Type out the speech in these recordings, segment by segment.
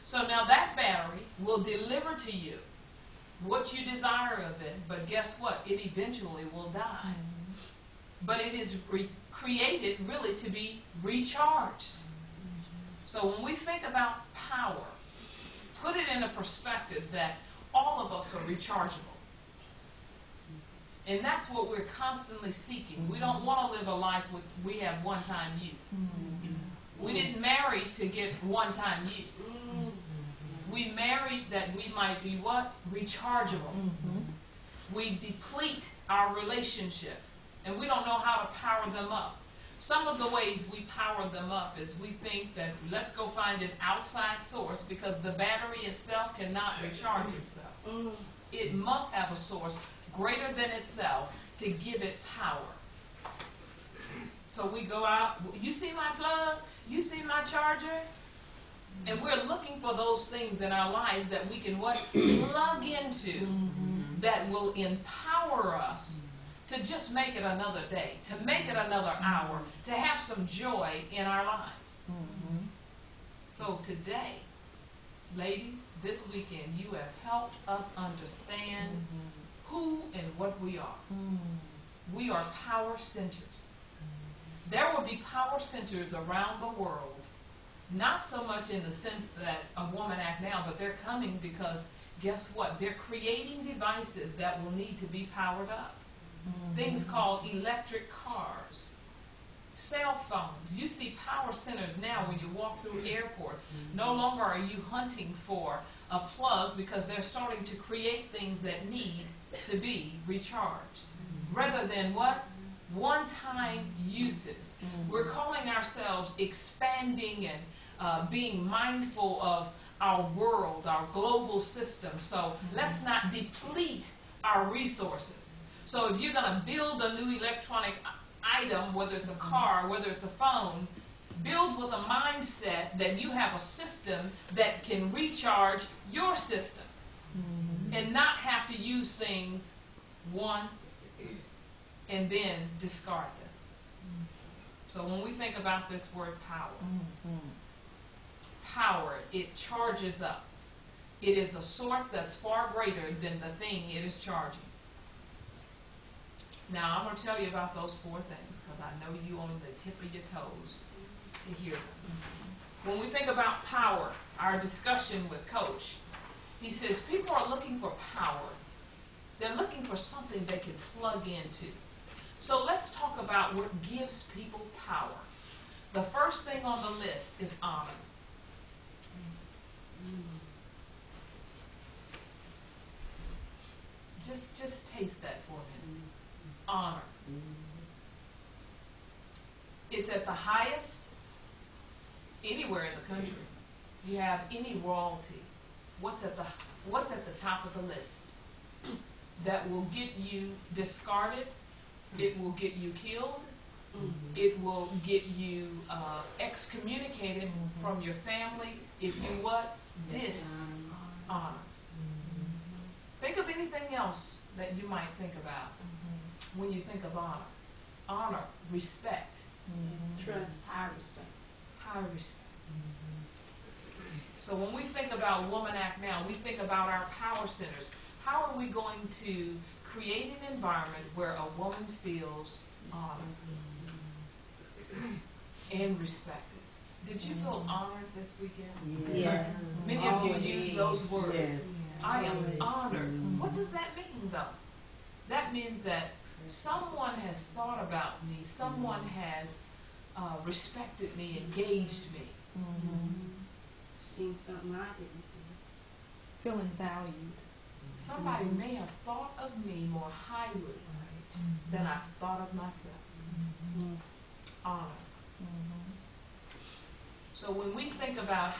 So now that battery will deliver to you what you desire of it, but guess what? It eventually will die. But it is created really to be recharged. So when we think about power, put it in a perspective that all of us are rechargeable. And that's what we're constantly seeking. We don't want to live a life with we have one-time use. We didn't marry to get one-time use. We married that we might be what? Rechargeable. We deplete our relationships, and we don't know how to power them up. Some of the ways we power them up is we think that let's go find an outside source because the battery itself cannot recharge itself. It must have a source greater than itself to give it power. So we go out, you see my plug? You see my charger? And we're looking for those things in our lives that we can what? Plug into that will empower us to just make it another day, to make it another hour, to have some joy in our lives. So today, ladies, this weekend, you have helped us understand who and what we are. We are power centers. There will be power centers around the world, not so much in the sense that a woman act now, but they're coming because guess what? They're creating devices that will need to be powered up. Things called electric cars, cell phones. You see power centers now when you walk through airports. No longer are you hunting for a plug because they're starting to create things that need to be recharged. Rather than what? One-time uses. We're calling ourselves expanding and being mindful of our world, our global system. So let's not deplete our resources. So if you're going to build a new electronic item, whether it's a car, whether it's a phone, build with a mindset that you have a system that can recharge your system and not have to use things once and then discard them. So when we think about this word power, it charges up. It is a source that's far greater than the thing it is charging. Now, I'm going to tell you about those 4 things because I know you on the tip of your toes to hear them. When we think about power, our discussion with Coach, he says people are looking for power. They're looking for something they can plug into. So let's talk about what gives people power. The first thing on the list is honor. Just taste that for a minute. Honor. It's at the highest anywhere in the country. You have any royalty. What's at the top of the list? That will get you discarded. It will get you killed. It will get you excommunicated from your family if you what? Dishonor. Think of anything else that you might think about when you think of honor. Honor, respect. Trust, high respect. High respect. So when we think about Woman Act Now, we think about our power centers. How are we going to create an environment where a woman feels honored and respected? Did you feel honored this weekend? Yes. Many of you use those words. Yes. I am honored. What does that mean, though? That means that someone has thought about me. Someone has respected me, engaged me. Seen something I didn't see. Feeling valued. Somebody may have thought of me more highly than I thought of myself. Honor. So when we think about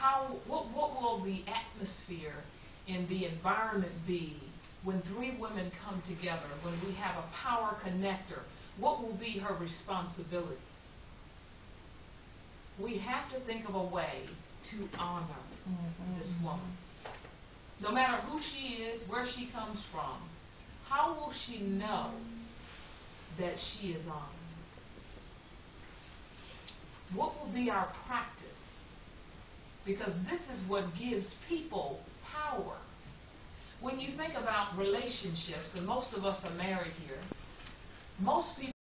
what will the atmosphere and the environment be when 3 women come together, when we have a power connector, what will be her responsibility? We have to think of a way to honor this woman. No matter who she is, where she comes from, how will she know that she is honored? What will be our practice because this is what gives people power. When you think about relationships, and most of us are married here, most people